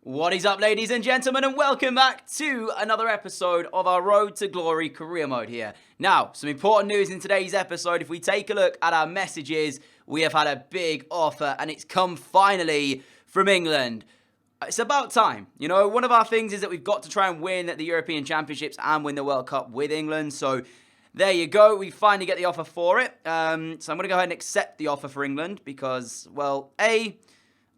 What is up, ladies and gentlemen, and welcome back to another episode of our Road to Glory career mode here. Now, some important news in today's episode. If we take a look at our messages, we have had a big offer, and it's come finally from England. It's about time. You know, one of our things is that we've got to try and win the European Championships and win the World Cup with England. So there you go. We finally get the offer for it. So I'm going to go ahead and accept the offer for England because, well,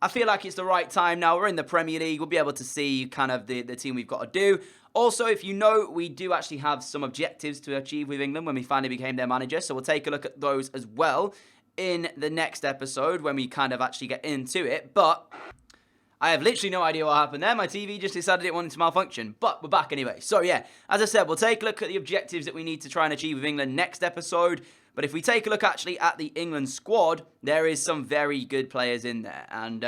I feel like it's the right time now. We're in the Premier League. We'll be able to see kind of the team we've got to do. Also, if you know, we do actually have some objectives to achieve with England when we finally became their manager. So we'll take a look at those as well in the next episode when we kind of actually get into it. But I have literally no idea what happened there. My TV just decided it wanted to malfunction. But we're back anyway. So yeah, as I said, we'll take a look at the objectives that we need to try and achieve with England next episode. But if we take a look actually at the England squad, there is some very good players in there. And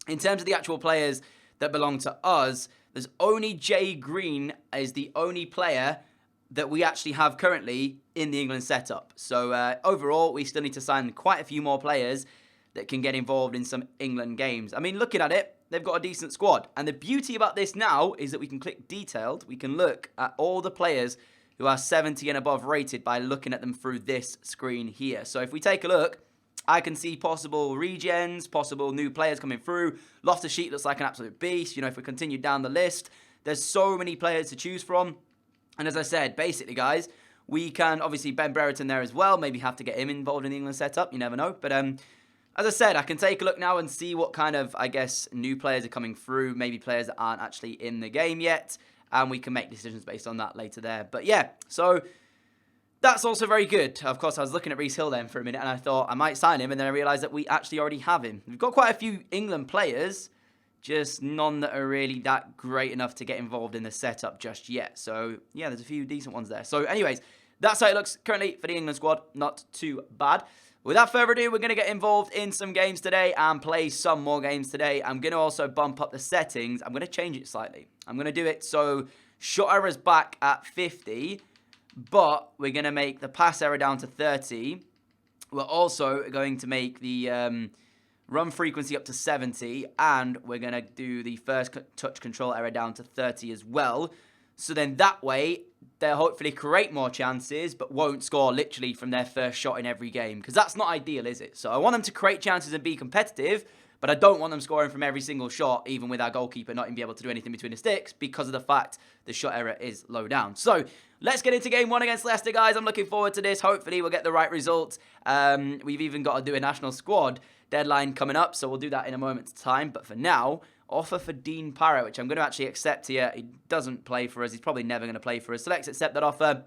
in terms of the actual players that belong to us, there's only Jay Green is the only player that we actually have currently in the England setup. So overall, we still need to sign quite a few more players that can get involved in some England games. I mean, looking at it, they've got a decent squad. And the beauty about this now is that we can click detailed. We can look at all the players who are 70 and above rated by looking at them through this screen here. So if we take a look, I can see possible regens, possible new players coming through. Loftus-Cheek looks like an absolute beast. You know, if we continue down the list, there's so many players to choose from. And as I said, basically, guys, we can, obviously, Ben Brereton there as well. Maybe have to get him involved in the England setup. You never know. But as I said, I can take a look now and see what kind of, I guess, new players are coming through. Maybe players that aren't actually in the game yet. And we can make decisions based on that later there. But yeah, so that's also very good. Of course, I was looking at Reece Hill then for a minute and I thought I might sign him. And then I realised that we actually already have him. We've got quite a few England players, just none that are really that great enough to get involved in the setup just yet. So yeah, there's a few decent ones there. So anyways, that's how it looks currently for the England squad. Not too bad. Without further ado, we're going to get involved in some games today and play some more games today. I'm going to also bump up the settings. I'm going to change it slightly. I'm going to do it so shot error's back at 50, but we're going to make the pass error down to 30. We're also going to make the run frequency up to 70, and we're going to do the first touch control error down to 30 as well. So then that way, they'll hopefully create more chances, but won't score literally from their first shot in every game. Because that's not ideal, is it? So I want them to create chances and be competitive, but I don't want them scoring from every single shot, even with our goalkeeper not even be able to do anything between the sticks, because of the fact the shot error is low down. So let's get into game one against Leicester, guys. I'm looking forward to this. Hopefully we'll get the right result. We've even got to do a national squad deadline coming up, so we'll do that in a moment's time. But for now, offer for Dean Parrott, which I'm going to actually accept here. He doesn't play for us. He's probably never going to play for us. So let's accept that offer.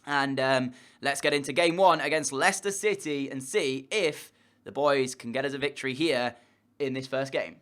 And let's get into game one against Leicester City and see if the boys can get us a victory here in this first game.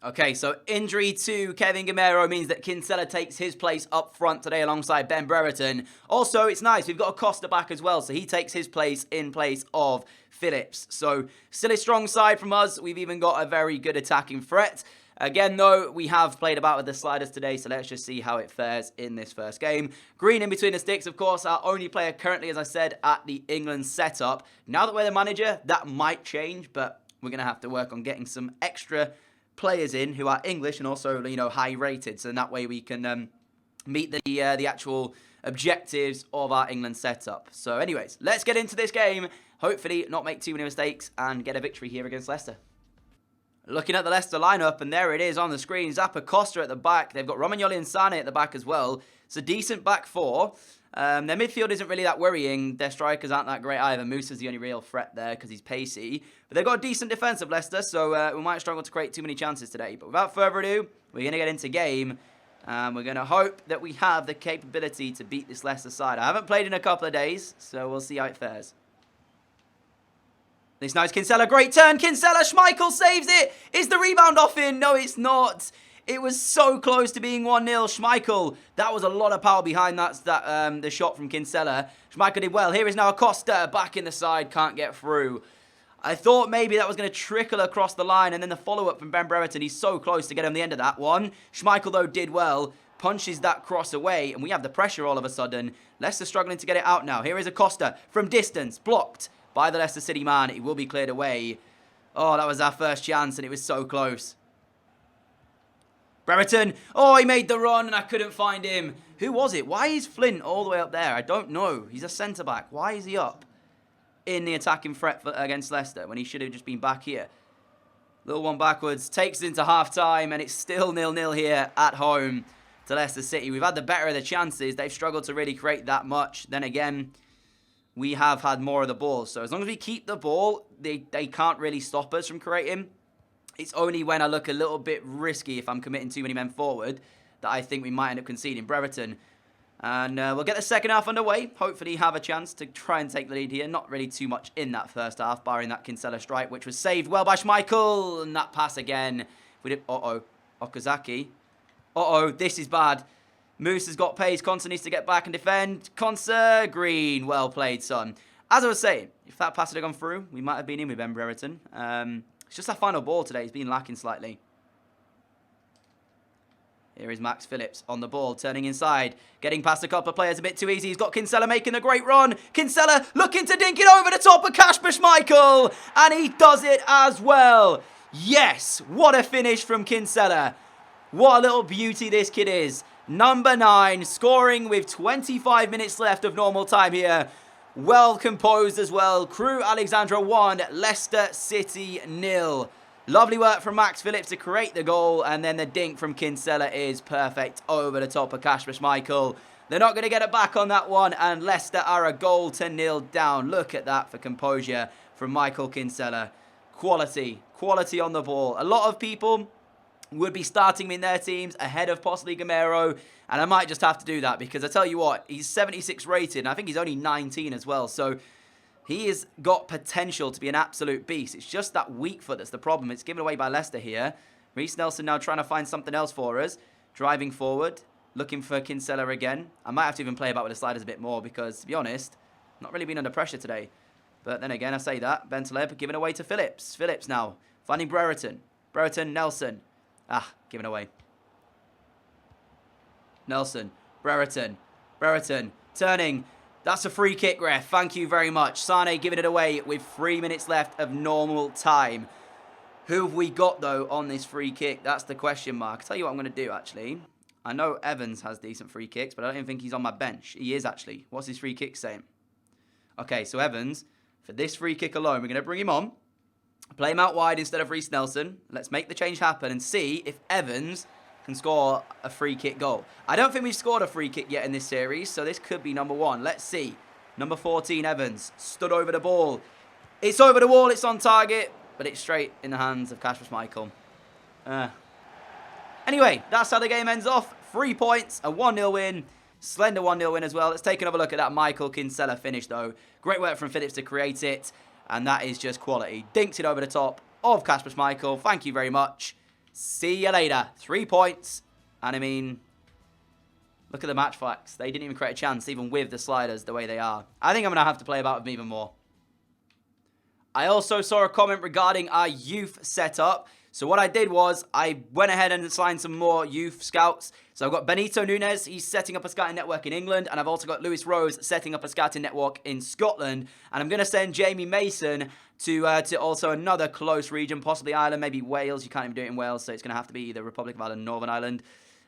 Okay, so injury to Kevin Gamero means that Kinsella takes his place up front today alongside Ben Brereton. Also, it's nice, we've got Acosta back as well, so he takes his place in place of Phillips. So, still a strong side from us. We've even got a very good attacking threat. Again, though, we have played about with the sliders today, so let's just see how it fares in this first game. Green in between the sticks, of course, our only player currently, as I said, at the England setup. Now that we're the manager, that might change, but we're going to have to work on getting some extra players in who are English and also, you know, high rated, so in that way we can meet the actual objectives of our England setup. So anyways, let's get into this game, hopefully not make too many mistakes and get a victory here against Leicester. Looking at the Leicester lineup, and there it is on the screen. Zappa Costa at the back. They've got Romagnoli and Sane at the back as well. It's a decent back four. Their midfield isn't really that worrying. Their strikers aren't that great either. Musa's the only real threat there because he's pacey. But they've got a decent defence of Leicester, so we might struggle to create too many chances today. But without further ado, we're going to get into game. We're going to hope that we have the capability to beat this Leicester side. I haven't played in a couple of days, so we'll see how it fares. This nice Kinsella, great turn. Kinsella, Schmeichel saves it. Is the rebound off in? No, it's not. It was so close to being 1-0. Schmeichel, that was a lot of power behind the shot from Kinsella. Schmeichel did well. Here is now Acosta back in the side, can't get through. I thought maybe that was going to trickle across the line, and then the follow-up from Ben Brereton. He's so close to get him the end of that one. Schmeichel, though, did well. Punches that cross away, and we have the pressure all of a sudden. Leicester struggling to get it out now. Here is Acosta from distance, blocked by the Leicester City man. It will be cleared away. Oh, that was our first chance, and it was so close. Brereton. Oh, he made the run and I couldn't find him. Who was it? Why is Flint all the way up there? I don't know. He's a centre-back. Why is he up in the attacking threat against Leicester when he should have just been back here? Little one backwards. Takes it into half-time and it's still 0-0 here at home to Leicester City. We've had the better of the chances. They've struggled to really create that much. Then again, we have had more of the ball. So as long as we keep the ball, they can't really stop us from creating. It's only when I look a little bit risky if I'm committing too many men forward that I think we might end up conceding. Brereton. And we'll get the second half underway. Hopefully have a chance to try and take the lead here. Not really too much in that first half, barring that Kinsella strike, which was saved well by Schmeichel. And that pass again. We did. Uh-oh. Okazaki. Uh-oh. This is bad. Moose has got pace. Conser needs to get back and defend. Conser. Green. Well played, son. As I was saying, if that pass had gone through, we might have been in with Ben Brereton. It's just that final ball today. He's been lacking slightly. Here is Max Phillips on the ball, turning inside. Getting past a couple of players a bit too easy. He's got Kinsella making a great run. Kinsella looking to dink it over the top of Kasper Schmeichel. And he does it as well. Yes, what a finish from Kinsella. What a little beauty this kid is. Number 9, scoring with 25 minutes left of normal time here. Well composed as well. Crew Alexandra 1, Leicester City 0. Lovely work from Max Phillips to create the goal. And then the dink from Kinsella is perfect over the top of Kasper Schmeichel. They're not going to get it back on that one. And Leicester are a goal to 0 down. Look at that for composure from Michael Kinsella. Quality. Quality on the ball. A lot of people would be starting him in their teams ahead of possibly Gamero. And I might just have to do that because I tell you what, he's 76 rated and I think he's only 19 as well. So he has got potential to be an absolute beast. It's just that weak foot that's the problem. It's given away by Leicester here. Reece Nelson now trying to find something else for us. Driving forward, looking for Kinsella again. I might have to even play about with the sliders a bit more because, to be honest, not really been under pressure today. But then again, I say that. Bentaleb giving away to Phillips. Phillips now finding Brereton. Brereton, Nelson. Giving away. Nelson. Brereton. Brereton. Turning. That's a free kick, ref. Thank you very much. Sane giving it away with 3 minutes left of normal time. Who have we got, though, on this free kick? That's the question mark. I'll tell you what I'm going to do, actually. I know Evans has decent free kicks, but I don't even think he's on my bench. He is, actually. What's his free kick saying? Okay, so Evans, for this free kick alone, we're going to bring him on. Play him out wide instead of Reece Nelson. Let's make the change happen and see if Evans can score a free kick goal. I don't think we've scored a free kick yet in this series, so this could be number 1. Let's see. Number 14, Evans, stood over the ball. It's over the wall, it's on target, but it's straight in the hands of Kasper Schmeichel. Anyway, that's how the game ends off. 3 points, a 1-0 win. Slender 1-0 win as well. Let's take another look at that Michael Kinsella finish, though. Great work from Phillips to create it. And that is just quality. Dinks it over the top of Kasper Schmeichel. Thank you very much. See you later. 3 points. And I mean, look at the match facts. They didn't even create a chance, even with the sliders the way they are. I think I'm going to have to play about with them even more. I also saw a comment regarding our youth setup. So what I did was I went ahead and signed some more youth scouts. So I've got Benito Nunes, he's setting up a scouting network in England. And I've also got Lewis Rose setting up a scouting network in Scotland. And I'm going to send Jamie Mason to also another close region, possibly Ireland, maybe Wales. You can't even do it in Wales, so it's going to have to be either Republic of Ireland, Northern Ireland.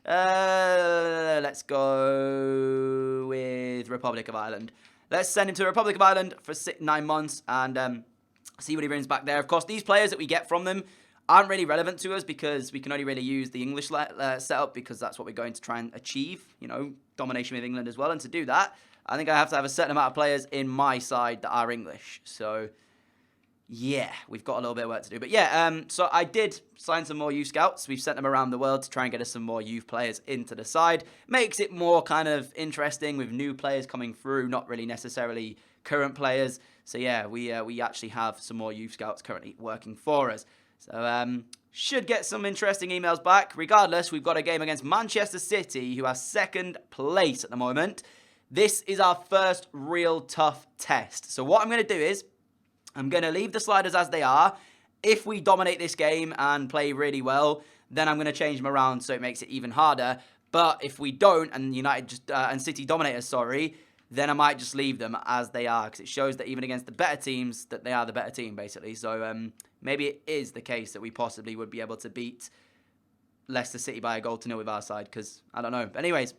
Let's go with Republic of Ireland. Let's send him to Republic of Ireland for 9 months and see what he brings back there. Of course, these players that we get from them aren't really relevant to us because we can only really use the English setup because that's what we're going to try and achieve, you know, domination with England as well. And to do that, I think I have to have a certain amount of players in my side that are English. So, yeah, we've got a little bit of work to do. But yeah, so I did sign some more youth scouts. We've sent them around the world to try and get us some more youth players into the side. Makes it more kind of interesting with new players coming through, not really necessarily current players. So yeah, we actually have some more youth scouts currently working for us. So, should get some interesting emails back. Regardless, we've got a game against Manchester City, who are 2nd place at the moment. This is our first real tough test. So what I'm going to do is, I'm going to leave the sliders as they are. If we dominate this game and play really well, then I'm going to change them around so it makes it even harder. But if we don't, and and City dominate us, then I might just leave them as they are, because it shows that even against the better teams, that they are the better team, basically. So maybe it is the case that we possibly would be able to beat Leicester City by a goal to 0 with our side, because I don't know. But anyways,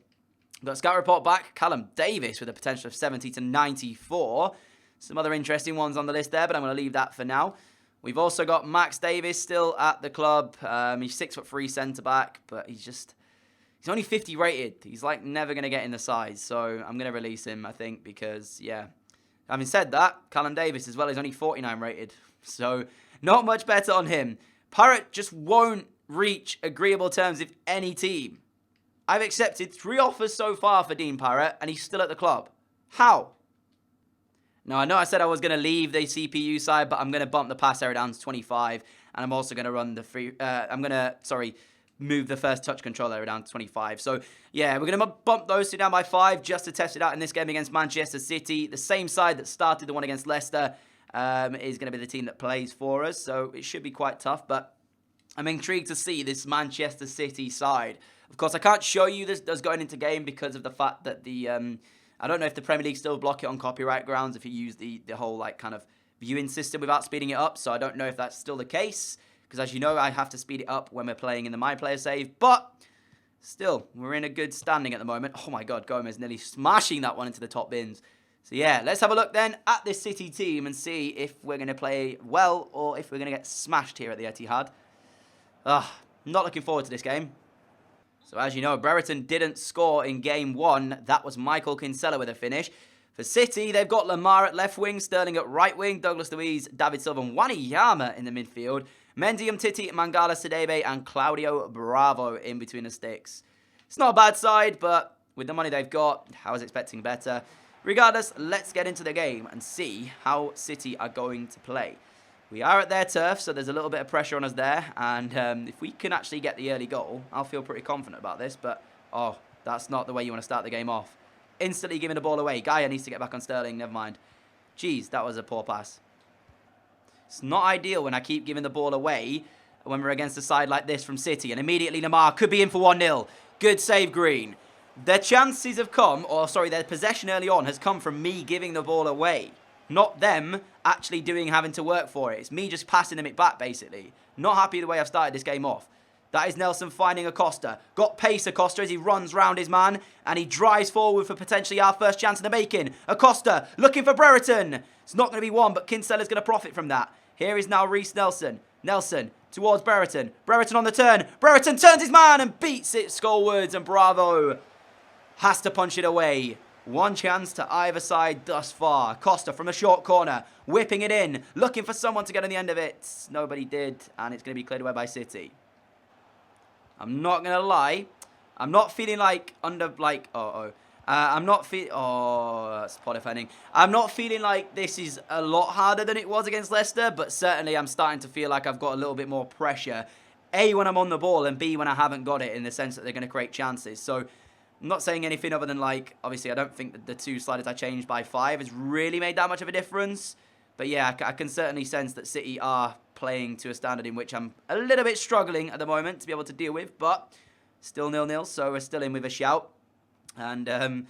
got scout report back. Callum Davis with a potential of 70 to 94. Some other interesting ones on the list there, but I'm going to leave that for now. We've also got Max Davis still at the club. He's 6'3" centre-back, but he's only 50 rated. He's like never going to get in the size, so I'm going to release him, I think, because, yeah. Having said that, Callum Davis as well is only 49 rated, so not much better on him. Parrott just won't reach agreeable terms with any team. I've accepted 3 offers so far for Dean Parrott, and he's still at the club. How? Now, I know I said I was going to leave the CPU side, but I'm going to bump the pass area down to 25, and I'm also going to run the move the first touch control area down to 25. So, yeah, we're going to bump those 2 down by 5 just to test it out in this game against Manchester City. The same side that started the one against Leicester is going to be the team that plays for us, so it should be quite tough, but I'm intrigued to see this Manchester City side. Of course, I can't show you this going into game because of the fact that I don't know if the Premier League still block it on copyright grounds if you use the whole like kind of viewing system without speeding it up. So I don't know if that's still the case because, as you know, I have to speed it up when we're playing in the My Player save. But still, we're in a good standing at the moment. Oh my God, Gomez nearly smashing that one into the top bins. So yeah, let's have a look then at this City team and see if we're going to play well or if we're going to get smashed here at the Etihad. Not looking forward to this game. So as you know, Brereton didn't score in game 1. That was Michael Kinsella with a finish. For City, they've got Lamar at left wing, Sterling at right wing, Douglas Luiz, David Silva, and Wanyama in the midfield. Mendy, Umtiti, Mangala, Sidebe, and Claudio Bravo in between the sticks. It's not a bad side, but with the money they've got, I was expecting better. Regardless, let's get into the game and see how City are going to play. We are at their turf, so there's a little bit of pressure on us there. And if we can actually get the early goal, I'll feel pretty confident about this. But, that's not the way you want to start the game off. Instantly giving the ball away. Gaia needs to get back on Sterling. Never mind. Jeez, that was a poor pass. It's not ideal when I keep giving the ball away when we're against a side like this from City. And immediately Lamar could be in for 1-0. Good save, Green. Their chances have come, their possession early on has come from me giving the ball away. Not them actually having to work for it. It's me just passing them it back, basically. Not happy the way I've started this game off. That is Nelson finding Acosta. Got pace, Acosta, as he runs round his man. And he drives forward for potentially our first chance in the making. Acosta looking for Brereton. It's not going to be one, but Kinsella's going to profit from that. Here is now Reece Nelson. Nelson towards Brereton. Brereton on the turn. Brereton turns his man and beats it scoreward. And Bravo has to punch it away. One chance to either side thus far. Costa from a short corner, whipping it in, looking for someone to get on the end of it. Nobody did, and it's going to be cleared away by City. I'm not going to lie. I'm not feeling like that's pot defending. I'm not feeling like this is a lot harder than it was against Leicester, but certainly I'm starting to feel like I've got a little bit more pressure. A, when I'm on the ball, and B, when I haven't got it, in the sense that they're going to create chances. So I'm not saying anything other than, obviously, I don't think that the 2 sliders I changed by 5 has really made that much of a difference. But yeah, I can certainly sense that City are playing to a standard in which I'm a little bit struggling at the moment to be able to deal with. But still 0-0, so we're still in with a shout. And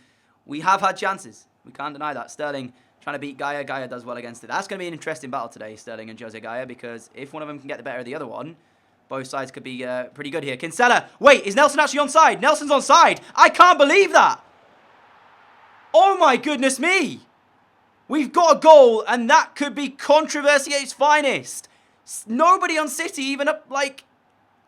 we have had chances. We can't deny that. Sterling trying to beat Gaia. Gaia does well against it. That's going to be an interesting battle today, Sterling and Jose Gaia, because if one of them can get the better of the other one, both sides could be pretty good here. Kinsella. Wait, is Nelson actually onside? Nelson's onside. I can't believe that. Oh my goodness me. We've got a goal, and that could be controversy at its finest. Nobody on City even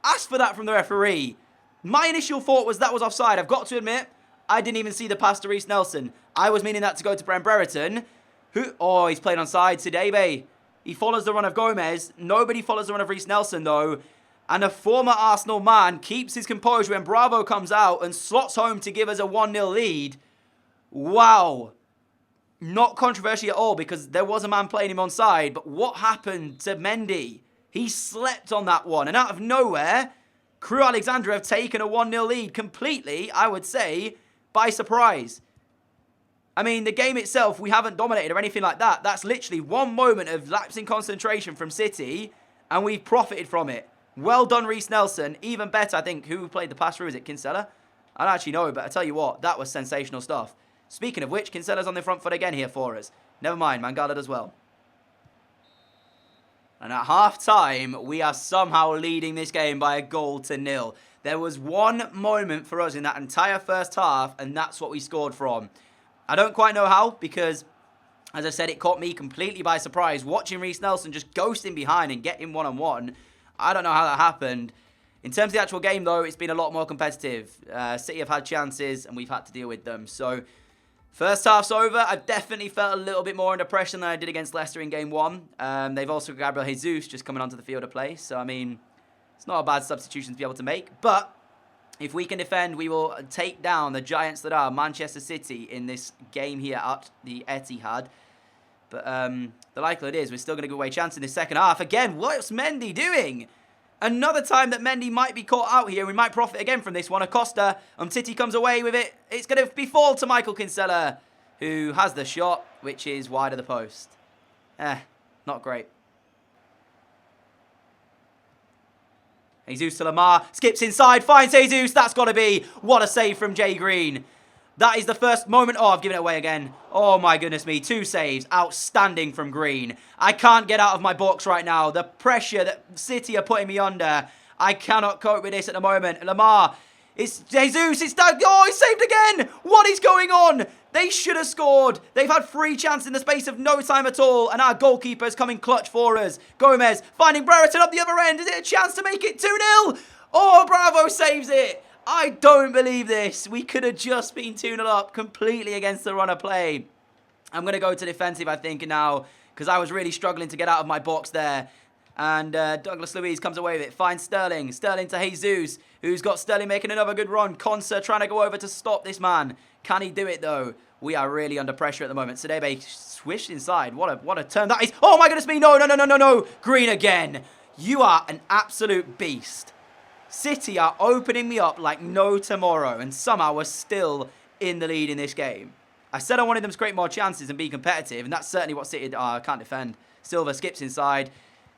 asked for that from the referee. My initial thought was that was offside. I've got to admit, I didn't even see the pass to Reece Nelson. I was meaning that to go to Brent Brereton. He's played onside. Sidebe. He follows the run of Gomez. Nobody follows the run of Reece Nelson, though. And a former Arsenal man keeps his composure when Bravo comes out and slots home to give us a 1-0 lead. Wow. Not controversial at all because there was a man playing him onside. But what happened to Mendy? He slept on that one. And out of nowhere, Crew Alexandra have taken a 1-0 lead completely, I would say, by surprise. I mean, the game itself, we haven't dominated or anything like that. That's literally one moment of lapsing concentration from City, and we've profited from it. Well done, Reece Nelson. Even better, I think, who played the pass through? Is it Kinsella? I don't actually know, but I tell you what, that was sensational stuff. Speaking of which, Kinsella's on the front foot again here for us. Never mind, Mangala does well. And at half-time, we are somehow leading this game by a goal to 0. There was one moment for us in that entire first half, and that's what we scored from. I don't quite know how, because, as I said, it caught me completely by surprise. Watching Reece Nelson just ghosting behind and get him one-on-one. I don't know how that happened. In terms of the actual game, though, it's been a lot more competitive. City have had chances, and we've had to deal with them. So, first half's over. I've definitely felt a little bit more under pressure than I did against Leicester in Game 1. They've also got Gabriel Jesus just coming onto the field of play. So, I mean, it's not a bad substitution to be able to make. But if we can defend, we will take down the giants that are Manchester City in this game here at the Etihad. But the likelihood is we're still going to give away a chance in the second half. Again, what's Mendy doing? Another time that Mendy might be caught out here. We might profit again from this one. Acosta, Titi comes away with it. It's going to be fall to Michael Kinsella, who has the shot, which is wide of the post. Not great. Jesus to Lamar, skips inside, finds Jesus. That's got to be. What a save from Jay Green. That is the first moment. Oh, I've given it away again. Oh, my goodness me. 2 saves. Outstanding from Green. I can't get out of my box right now. The pressure that City are putting me under. I cannot cope with this at the moment. Lamar. It's Jesus. It's Doug. Oh, he's saved again. What is going on? They should have scored. They've had 3 chances in the space of no time at all. And our goalkeeper's coming clutch for us. Gomez finding Brereton up the other end. Is it a chance to make it 2-0? Oh, Bravo saves it. I don't believe this. We could have just been 2-0 up completely against the run of play. I'm going to go to defensive, I think, now, because I was really struggling to get out of my box there. And Douglas Luiz comes away with it. Finds Sterling. Sterling to Jesus, who's got Sterling making another good run. Konsa trying to go over to stop this man. Can he do it, though? We are really under pressure at the moment. Sedebe swished inside. What a turn that is. Oh, my goodness me. No. Green again. You are an absolute beast. City are opening me up like no tomorrow, and somehow we're still in the lead in this game. I said I wanted them to create more chances and be competitive, and that's certainly what City can't defend. Silva skips inside.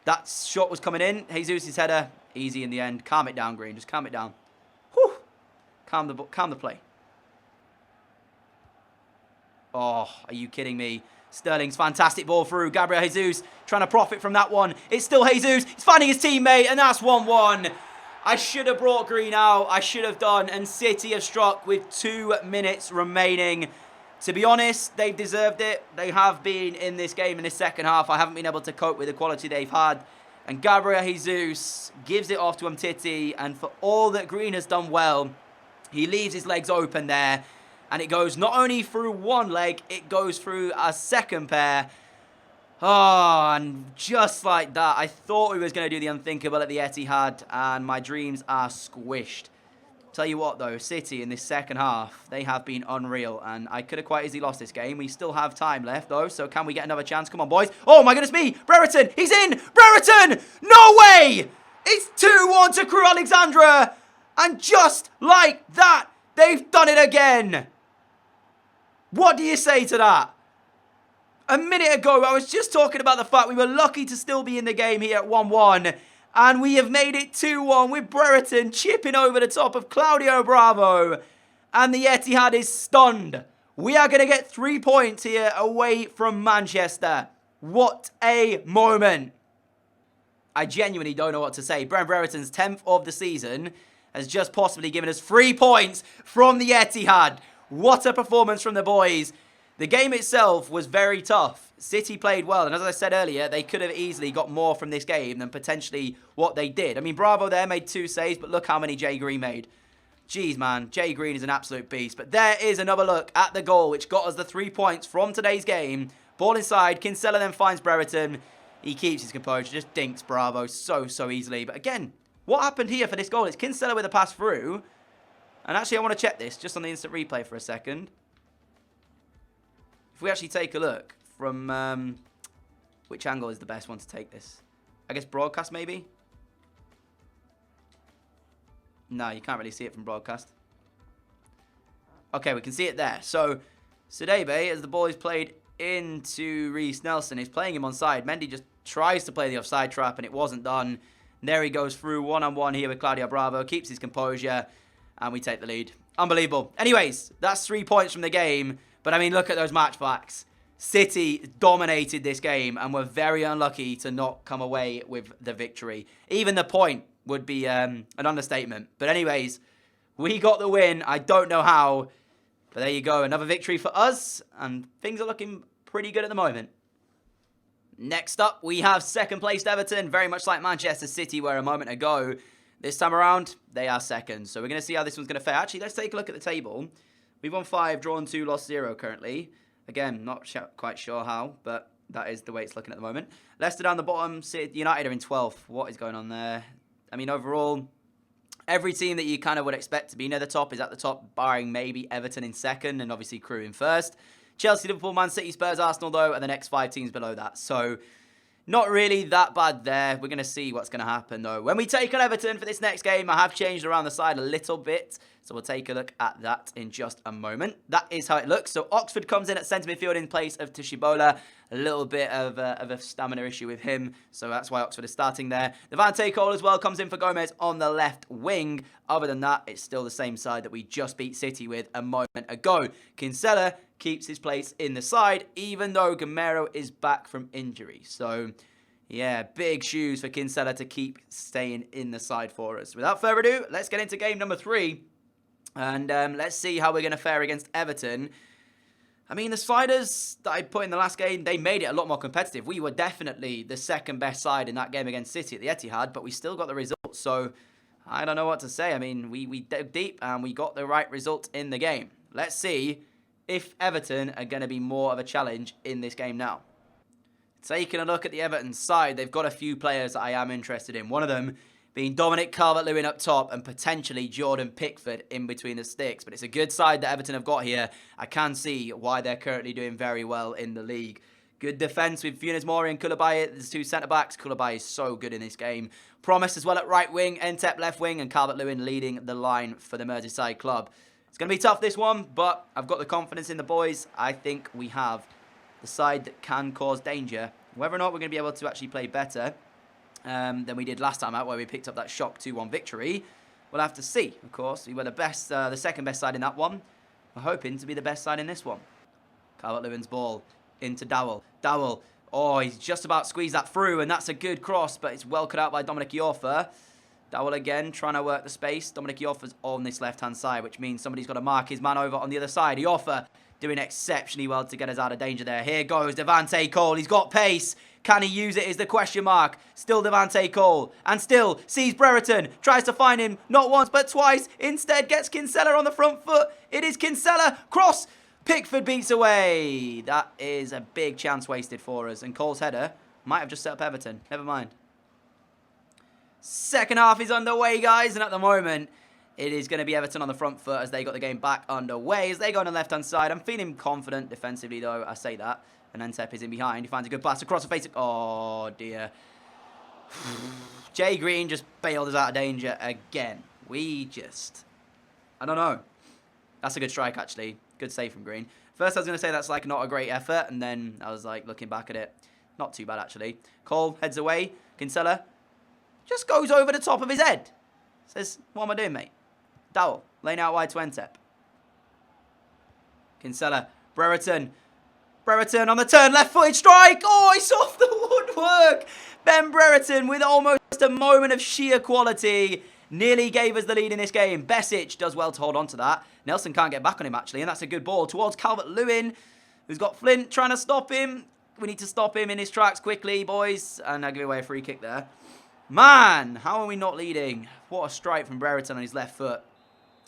That shot was coming in. Jesus' header, easy in the end. Calm it down, Green. Just calm it down. Whew. Calm the play. Oh, are you kidding me? Sterling's fantastic ball through. Gabriel Jesus trying to profit from that one. It's still Jesus. He's finding his teammate, and that's 1-1. I should have brought Green out. I should have done. And City have struck with 2 minutes remaining. To be honest, they've deserved it. They have been in this game in the second half. I haven't been able to cope with the quality they've had. And Gabriel Jesus gives it off to Titi. And for all that Green has done well, he leaves his legs open there. And it goes not only through one leg, it goes through a second pair. Oh, and just like that, I thought we was going to do the unthinkable at the Etihad, and my dreams are squished. Tell you what, though, City in this second half, they have been unreal, and I could have quite easily lost this game. We still have time left, though, so can we get another chance? Come on, boys. Oh, my goodness me. Brereton, he's in. Brereton, no way. It's 2-1 to Crew Alexandra, and just like that, they've done it again. What do you say to that? A minute ago, I was just talking about the fact we were lucky to still be in the game here at 1-1. And we have made it 2-1 with Brereton chipping over the top of Claudio Bravo. And the Etihad is stunned. We are going to get 3 points here away from Manchester. What a moment. I genuinely don't know what to say. Brent Brereton's 10th of the season has just possibly given us 3 points from the Etihad. What a performance from the boys. The game itself was very tough. City played well, and as I said earlier, they could have easily got more from this game than potentially what they did. I mean, Bravo there made 2 saves, but look how many Jay Green made. Jeez, man, Jay Green is an absolute beast. But there is another look at the goal, which got us the 3 points from today's game. Ball inside, Kinsella then finds Brereton. He keeps his composure, just dinks Bravo so easily. But again, what happened here for this goal? It's Kinsella with a pass through. And actually, I want to check this just on the instant replay for a second. If we actually take a look from which angle is the best one to take this? I guess broadcast maybe? No, you can't really see it from broadcast. Okay, we can see it there. So, Sedebe, as the ball is played into Reece Nelson, is playing him onside. Mendy just tries to play the offside trap and it wasn't done. And there he goes through one-on-one here with Claudio Bravo. Keeps his composure and we take the lead. Unbelievable. Anyways, that's 3 points from the game. But, I mean, look at those match facts. City dominated this game and were very unlucky to not come away with the victory. Even the point would be an understatement. But anyways, we got the win. I don't know how, but there you go. Another victory for us, and things are looking pretty good at the moment. Next up, we have second placed Everton, very much like Manchester City were a moment ago. This time around, they are second. So we're going to see how this one's going to fare. Actually, let's take a look at the table. We've won 5, drawn 2, lost 0 currently. Again, not quite sure how, but that is the way it's looking at the moment. Leicester down the bottom. United are in 12th. What is going on there? I mean, overall, every team that you kind of would expect to be near the top is at the top, barring maybe Everton in second and obviously Crew in first. Chelsea, Liverpool, Man City, Spurs, Arsenal, though, are the next 5 teams below that. So, not really that bad there. We're going to see what's going to happen, though. When we take on Everton for this next game, I have changed around the side a little bit. So we'll take a look at that in just a moment. That is how it looks. So Oxford comes in at centre midfield in place of Tishibola. A little bit of a stamina issue with him. So that's why Oxford is starting there. Devante Cole as well comes in for Gomez on the left wing. Other than that, it's still the same side that we just beat City with a moment ago. Kinsella keeps his place in the side, even though Gamero is back from injury. So, yeah, big shoes for Kinsella to keep staying in the side for us. Without further ado, let's get into game number 3. And let's see how we're going to fare against Everton. I mean, the Spiders that I put in the last game, they made it a lot more competitive. We were definitely the second best side in that game against City at the Etihad, but we still got the result. So, I don't know what to say. I mean, we dug deep and we got the right result in the game. Let's see if Everton are going to be more of a challenge in this game now. Taking a look at the Everton side, they've got a few players that I am interested in. One of them being Dominic Calvert-Lewin up top and potentially Jordan Pickford in between the sticks. But it's a good side that Everton have got here. I can see why they're currently doing very well in the league. Good defence with Funes Mori and Koulibaly. There's 2 centre-backs. Koulibaly is so good in this game. Promise as well at right wing, Entep left wing, and Calvert-Lewin leading the line for the Merseyside club. It's going to be tough, this one, but I've got the confidence in the boys. I think we have the side that can cause danger. Whether or not we're going to be able to actually play better than we did last time out, where we picked up that shock 2-1 victory, we'll have to see, of course. We were the second best side in that one. We're hoping to be the best side in this one. Calvert-Lewin's ball into Dowell. Dowell, oh, he's just about squeezed that through, and that's a good cross, but it's well cut out by Dominic Iorfa. Dowell again, trying to work the space. Dominic Iorfa's on this left-hand side, which means somebody's got to mark his man over on the other side. Iorfa doing exceptionally well to get us out of danger there. Here goes Devante Cole. He's got pace. Can he use it is the question mark. Still Devante Cole. And still sees Brereton. Tries to find him not once but twice. Instead gets Kinsella on the front foot. It is Kinsella. Cross. Pickford beats away. That is a big chance wasted for us. And Cole's header might have just set up Everton. Never mind. Second half is underway, guys. And at the moment, it is going to be Everton on the front foot as they got the game back underway. As they go on the left-hand side. I'm feeling confident defensively, though. I say that. And Entep is in behind. He finds a good pass across the face. Oh, dear. Jay Green just bailed us out of danger again. I don't know. That's a good strike, actually. Good save from Green. First, I was going to say that's like not a great effort. And then I was like looking back at it. Not too bad, actually. Cole heads away. Kinsella just goes over the top of his head. Says, what am I doing, mate? Dowell, laying out wide to Entep. Kinsella, Brereton. Brereton on the turn, left-footed strike. Oh, it's off the woodwork. Ben Brereton with almost a moment of sheer quality. Nearly gave us the lead in this game. Besic does well to hold on to that. Nelson can't get back on him, actually, and that's a good ball towards Calvert-Lewin, who's got Flint trying to stop him. We need to stop him in his tracks quickly, boys. And I give away a free kick there. Man, how are we not leading? What a strike from Brereton on his left foot.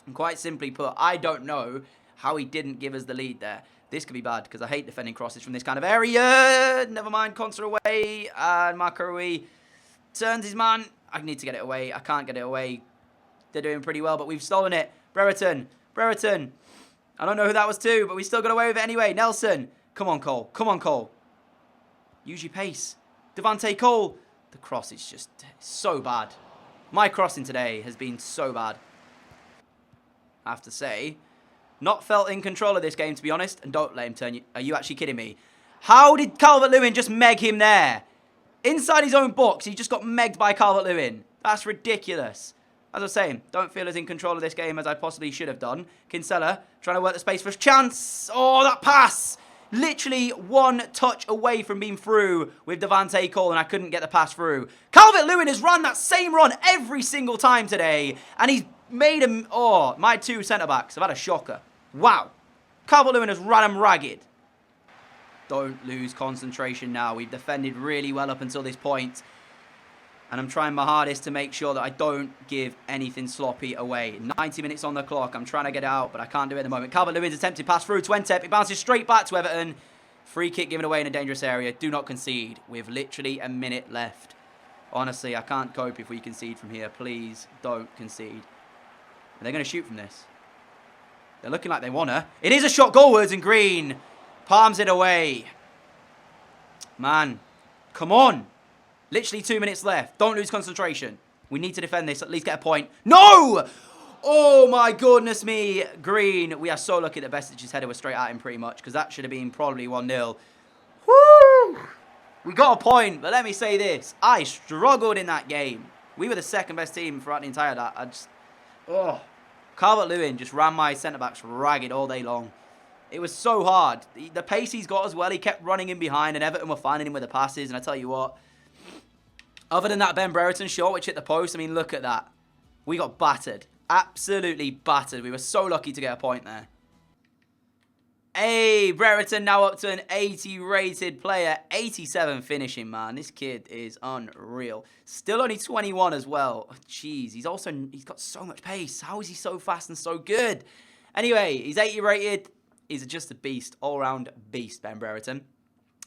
And quite simply put, I don't know how he didn't give us the lead there. This could be bad because I hate defending crosses from this kind of area. Never mind, Contra away. And Makarui turns his man. I need to get it away. I can't get it away. They're doing pretty well, but we've stolen it. Brereton. Brereton. I don't know who that was to, but we still got away with it anyway. Nelson. Come on, Cole. Come on, Cole. Use your pace. Devante Cole. The cross is just so bad. My crossing today has been so bad. I have to say. Not felt in control of this game, to be honest. And don't let him turn you. Are you actually kidding me? How did Calvert-Lewin just meg him there? Inside his own box, he just got megged by Calvert-Lewin. That's ridiculous. As I was saying, don't feel as in control of this game as I possibly should have done. Kinsella trying to work the space for a chance. Oh, that pass. Literally one touch away from being through with Devante Cole, and I couldn't get the pass through. Calvert-Lewin has run that same run every single time today, and he's made him... Oh, my two centre-backs have had a shocker. Wow. Calvert-Lewin has run him ragged. Don't lose concentration now. We've defended really well up until this point. And I'm trying my hardest to make sure that I don't give anything sloppy away. 90 minutes on the clock. I'm trying to get out, but I can't do it at the moment. Calvert-Lewin's attempted pass through to Entep. It bounces straight back to Everton. Free kick given away in a dangerous area. Do not concede. With literally a minute left. Honestly, I can't cope if we concede from here. Please don't concede. Are they going to shoot from this? They're looking like they want to. It is a shot goalwards, and Green palms it away. Man, come on. Literally 2 minutes left. Don't lose concentration. We need to defend this. At least get a point. No! Oh, my goodness me. Green. We are so lucky that Besic just headed was straight at him pretty much. Because that should have been probably 1-0. Woo! We got a point. But let me say this. I struggled in that game. We were the second best team throughout the entire that. I just... Oh. Calvert-Lewin just ran my centre-backs ragged all day long. It was so hard. The pace he's got as well. He kept running in behind. And Everton were finding him with the passes. And I tell you what... Other than that Ben Brereton shot, which hit the post, I mean, look at that. We got battered. Absolutely battered. We were so lucky to get a point there. Hey, Brereton now up to an 80 rated player. 87 finishing, man. This kid is unreal. Still only 21 as well. Jeez, he's got so much pace. How is he so fast and so good? Anyway, he's 80 rated. He's just a beast. All-round beast, Ben Brereton.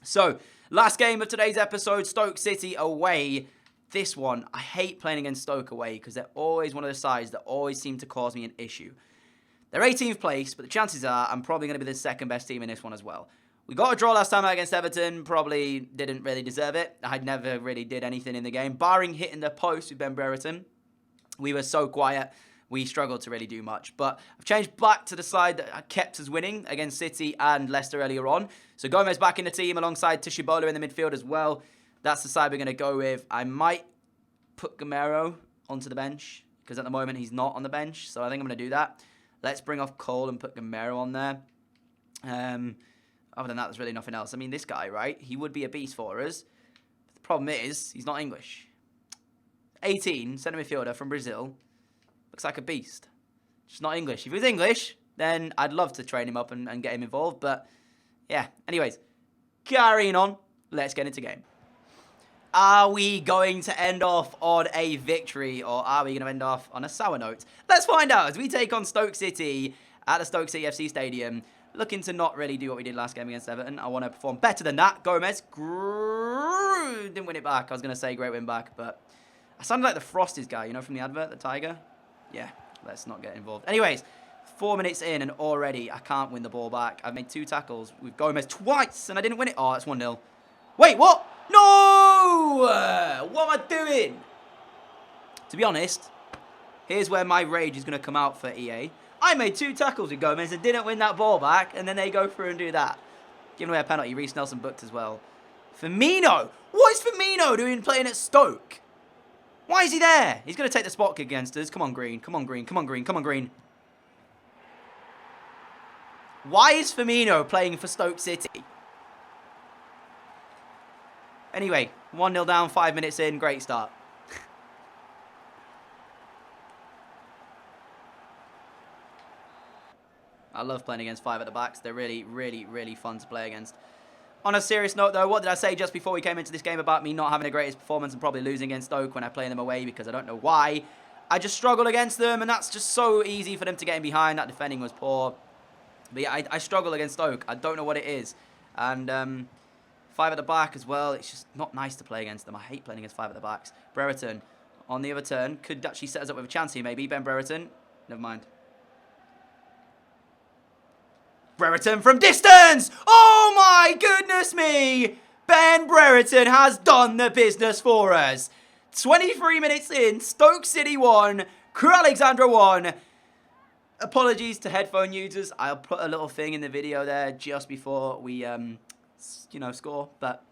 So, last game of today's episode, Stoke City away. This one, I hate playing against Stoke away because they're always one of the sides that always seem to cause me an issue. They're 18th place, but the chances are I'm probably going to be the second best team in this one as well. We got a draw last time out against Everton, probably didn't really deserve it. I never really did anything in the game, barring hitting the post with Ben Brereton. We were so quiet. We struggled to really do much. But I've changed back to the side that kept us winning against City and Leicester earlier on. So Gomez back in the team alongside Tishibola in the midfield as well. That's the side we're going to go with. I might put Gamero onto the bench because at the moment he's not on the bench. So I think I'm going to do that. Let's bring off Cole and put Gamero on there. Other than that, there's really nothing else. I mean, this guy, right? He would be a beast for us. But the problem is, he's not English. 18, centre midfielder from Brazil. Looks like a beast. Just not English. If he was English, then I'd love to train him up and get him involved. But, yeah. Anyways, carrying on. Let's get into game. Are we going to end off on a victory, or are we going to end off on a sour note? Let's find out as we take on Stoke City at the Stoke City FC Stadium. Looking to not really do what we did last game against Everton. I want to perform better than that. Gomez didn't win it back. I was going to say great win back, but I sounded like the Frosties guy, you know, from the advert, the tiger. Yeah, let's not get involved. Anyways, 4 minutes in and already I can't win the ball back. I've made 2 tackles with Gomez twice and I didn't win it. Oh, it's 1-0. Wait, what? No! What am I doing? To be honest, here's where my rage is going to come out for EA. I made 2 tackles with Gomez and didn't win that ball back, and then they go through and do that. Giving away a penalty. Reece Nelson booked as well. Firmino! What is Firmino doing playing at Stoke? Why is he there? He's going to take the spot kick against us. Come on, Green. Come on, Green. Come on, Green. Come on, Green. Why is Firmino playing for Stoke City? Anyway, 1-0 down, 5 minutes in. Great start. I love playing against 5 at the backs. They're really, really, really fun to play against. On a serious note, though, what did I say just before we came into this game about me not having the greatest performance and probably losing against Stoke when I play them away because I don't know why. I just struggle against them, and that's just so easy for them to get in behind. That defending was poor. But yeah, I struggle against Stoke. I don't know what it is. And 5 at the back as well. It's just not nice to play against them. I hate playing against 5 at the backs. Brereton on the other turn. Could actually set us up with a chance here, maybe. Ben Brereton. Never mind. Brereton from distance! Oh my goodness me! Ben Brereton has done the business for us. 23 minutes in, Stoke City 1, Crew Alexandra 1. Apologies to headphone users. I'll put a little thing in the video there just before we, score. But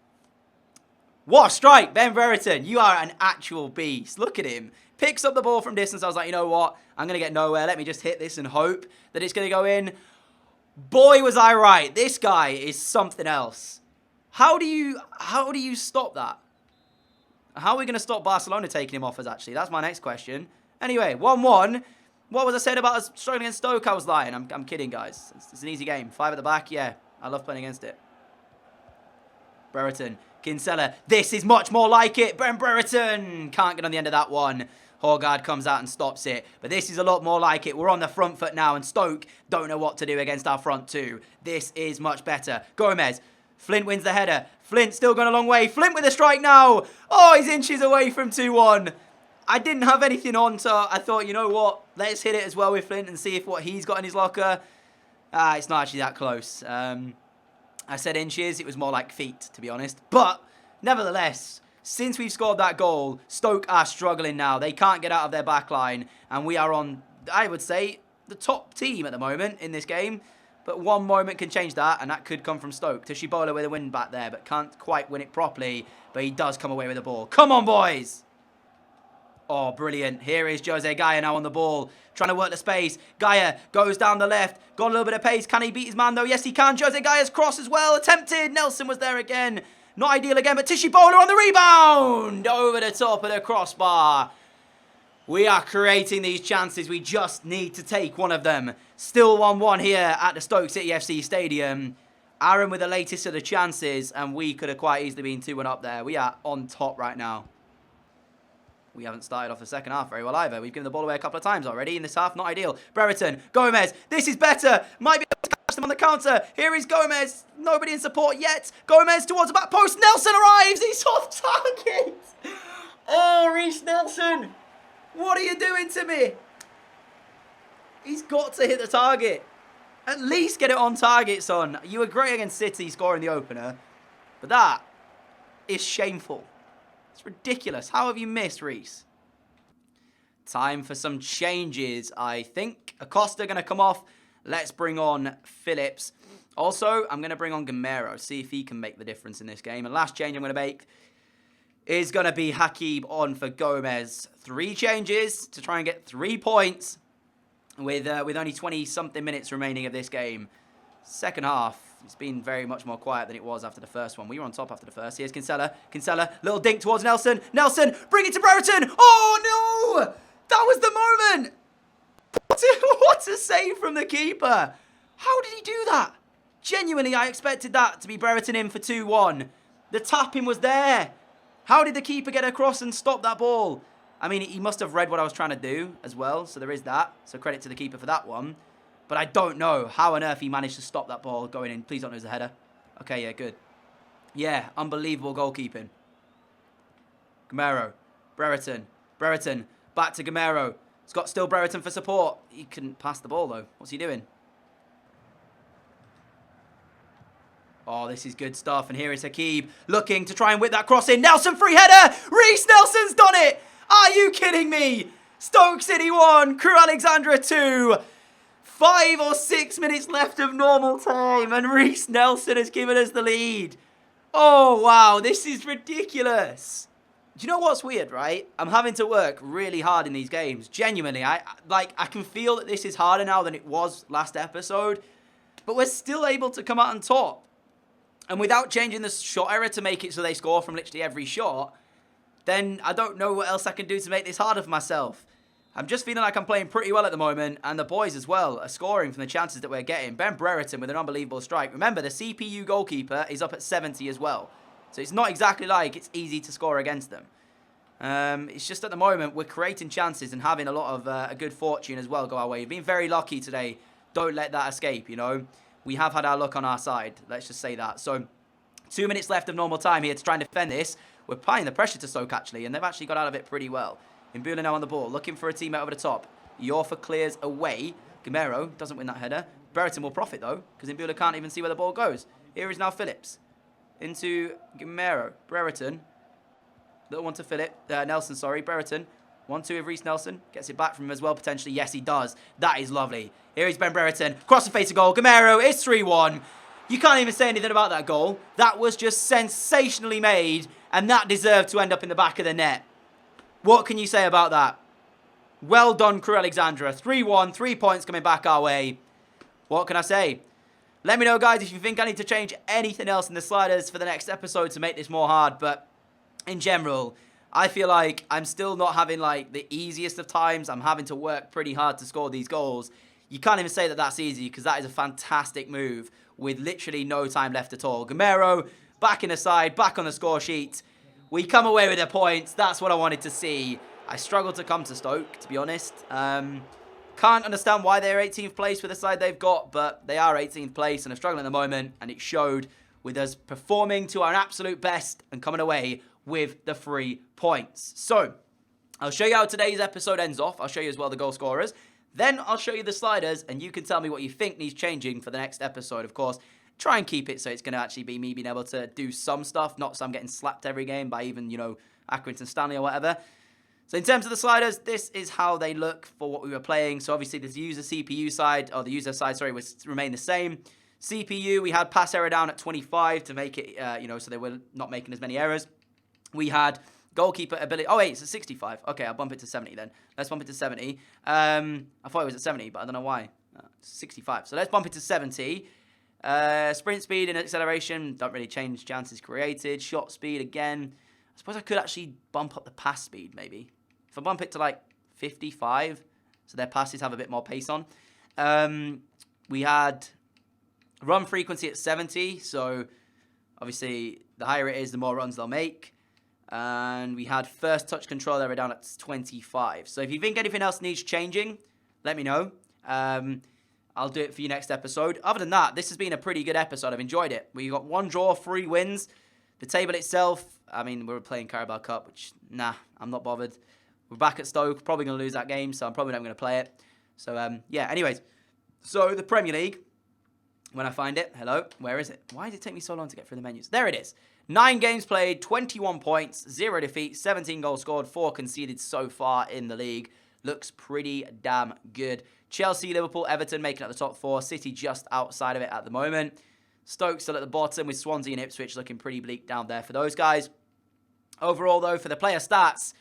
what a strike, Ben Brereton. You are an actual beast. Look at him. Picks up the ball from distance. I was like, you know what? I'm going to get nowhere. Let me just hit this and hope that it's going to go in. Boy, was I right. This guy is something else. How do you stop that? How are we going to stop Barcelona taking him off us, actually? That's my next question. Anyway, 1-1. What was I saying about us struggling against Stoke? I was lying. I'm kidding, guys. It's an easy game. 5 at the back. Yeah, I love playing against it. Brereton. Kinsella. This is much more like it. Brereton. Can't get on the end of that one. Horgard comes out and stops it. But this is a lot more like it. We're on the front foot now, and Stoke don't know what to do against our front two. This is much better. Gomez. Flint wins the header. Flint still going a long way. Flint with a strike now. Oh, he's inches away from 2-1. I didn't have anything on, so I thought, you know what? Let's hit it as well with Flint and see if what he's got in his locker. It's not actually that close. I said inches. It was more like feet, to be honest. But, nevertheless, since we've scored that goal, Stoke are struggling now. They can't get out of their back line. And we are on, I would say, the top team at the moment in this game. But one moment can change that, and that could come from Stoke. Tishibola with a win back there, but can't quite win it properly. But he does come away with the ball. Come on, boys! Oh, brilliant. Here is Jose Gaia now on the ball. Trying to work the space. Gaia goes down the left. Got a little bit of pace. Can he beat his man, though? Yes, he can. Jose Gaia's cross as well. Attempted. Nelson was there again. Not ideal again, but Tishibola on the rebound. Over the top of the crossbar. We are creating these chances. We just need to take one of them. Still 1-1 here at the Stoke City FC Stadium. Aaron with the latest of the chances, and we could have quite easily been 2-1 up there. We are on top right now. We haven't started off the second half very well either. We've given the ball away a couple of times already in this half. Not ideal. Brereton. Gomez. This is better. Might be able to catch them on the counter. Here is Gomez. Nobody in support yet. Gomez towards the back post. Nelson arrives. He's off target. Oh, Reece Nelson. What are you doing to me? He's got to hit the target. At least get it on target, son. You were great against City scoring the opener. But that is shameful. It's ridiculous. How have you missed, Reece? Time for some changes, I think. Acosta going to come off. Let's bring on Phillips. Also, I'm going to bring on Gamero. See if he can make the difference in this game. And last change I'm going to make is going to be Hakeem on for Gomez. 3 changes to try and get 3 points with only 20-something minutes remaining of this game. Second half, it's been very much more quiet than it was after the first one. We were on top after the first. Here's Kinsella. Kinsella, little dink towards Nelson. Nelson, bring it to Brereton. Oh, no! That was the moment! What a save from the keeper. How did he do that? Genuinely, I expected that to be Brereton in for 2-1. The tapping was there. How did the keeper get across and stop that ball? I mean, he must have read what I was trying to do as well, so there is that. So credit to the keeper for that one. But I don't know how on earth he managed to stop that ball going in. Please don't lose the header. Okay, yeah, good. Yeah, unbelievable goalkeeping. Gamero. Brereton. Brereton. Back to Gamero. It's got still Brereton for support. He couldn't pass the ball, though. What's he doing? Oh, this is good stuff. And here is Hakeem looking to try and whip that cross in. Nelson, free header. Reece Nelson's done it. Are you kidding me? Stoke City 1, Crew Alexandra 2. 5 or 6 minutes left of normal time, and Reece Nelson has given us the lead. Oh, wow, this is ridiculous. Do you know what's weird, right? I'm having to work really hard in these games. Genuinely, I can feel that this is harder now than it was last episode, but we're still able to come out on top. And without changing the shot error to make it so they score from literally every shot, then I don't know what else I can do to make this harder for myself. I'm just feeling like I'm playing pretty well at the moment, and the boys as well are scoring from the chances that we're getting. Ben Brereton with an unbelievable strike. Remember, the CPU goalkeeper is up at 70 as well. So it's not exactly like it's easy to score against them. It's just at the moment we're creating chances and having a lot of a good fortune as well go our way. We've been very lucky today. Don't let that escape, you know. We have had our luck on our side. Let's just say that. So 2 minutes left of normal time here to try and defend this. We're applying the pressure to Stoke, actually, and they've actually got out of it pretty well. Mbula now on the ball, looking for a teammate over the top. Yorfa clears away. Gamero doesn't win that header. Brereton will profit, though, because Mbula can't even see where the ball goes. Here is now Phillips. Into Gamero. Brereton. Little one to Philip. Nelson, sorry. Brereton. 1-2 with Reece Nelson. Gets it back from him as well, potentially. Yes, he does. That is lovely. Here is Ben Brereton. Cross the face of goal. Gamero, it's 3-1. You can't even say anything about that goal. That was just sensationally made, and that deserved to end up in the back of the net. What can you say about that? Well done, Crew Alexandra. 3-1, 3 points coming back our way. What can I say? Let me know, guys, if you think I need to change anything else in the sliders for the next episode to make this more hard. But in general, I feel like I'm still not having, like, the easiest of times. I'm having to work pretty hard to score these goals. You can't even say that that's easy because that is a fantastic move with literally no time left at all. Gamero, back in the side, back on the score sheet. We come away with the points. That's what I wanted to see. I struggled to come to Stoke, to be honest. Can't understand why they're 18th place with the side they've got, but they are 18th place and are struggling at the moment, and it showed with us performing to our absolute best and coming away with the 3 points. So, I'll show you how today's episode ends off. I'll show you as well the goal scorers. Then I'll show you the sliders, and you can tell me what you think needs changing for the next episode, of course. Try and keep it so it's going to actually be me being able to do some stuff, not so I'm getting slapped every game by even, you know, Accrington Stanley or whatever. So in terms of the sliders, this is how they look for what we were playing. So obviously the user CPU side, or the user side, sorry, was remain the same. CPU, we had pass error down at 25 to make it, you know, so they were not making as many errors. We had goalkeeper ability. Oh, wait, it's a 65. Okay, I'll bump it to 70 then. Let's bump it to 70. I thought it was at 70, but I don't know why. 65. So let's bump it to 70. Sprint speed and acceleration, don't really change chances created. Shot speed, again. I suppose I could actually bump up the pass speed, maybe. If I bump it to like 55, so their passes have a bit more pace on. We had run frequency at 70, so obviously the higher it is, the more runs they'll make. And we had first touch control area down at 25. So if you think anything else needs changing, let me know. I'll do it for you next episode. Other than that, this has been a pretty good episode. I've enjoyed it. We got 1 draw, 3 wins. The table itself, I mean, we were playing Carabao Cup, which, nah, I'm not bothered. We're back at Stoke, probably going to lose that game, so I'm probably not going to play it. So, yeah, anyways. So, the Premier League, when I find it, hello, where is it? Why did it take me so long to get through the menus? There it is. 9 games played, 21 points, 0 defeats, 17 goals scored, 4 conceded so far in the league. Looks pretty damn good. Chelsea, Liverpool, Everton making up the top 4. City just outside of it at the moment. Stoke still at the bottom with Swansea and Ipswich looking pretty bleak down there for those guys. Overall, though, for the player stats,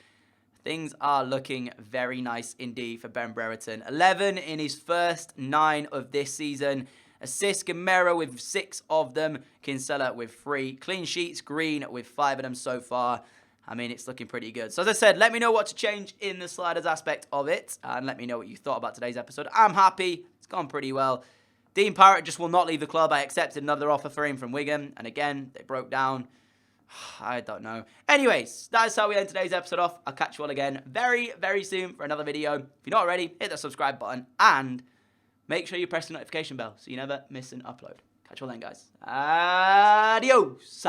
things are looking very nice indeed for Ben Brereton. 11 in his first 9 of this season. Assists, Gamero with 6 of them. Kinsella with 3. Clean sheets, Green with 5 of them so far. I mean, it's looking pretty good. So as I said, let me know what to change in the sliders aspect of it. And let me know what you thought about today's episode. I'm happy. It's gone pretty well. Dean Parrott just will not leave the club. I accepted another offer for him from Wigan. And again, they broke down. I don't know. Anyways, that is how we end today's episode off. I'll catch you all again very, very soon for another video. If you're not already, hit that subscribe button. And make sure you press the notification bell so you never miss an upload. Catch you all then, guys. Adios.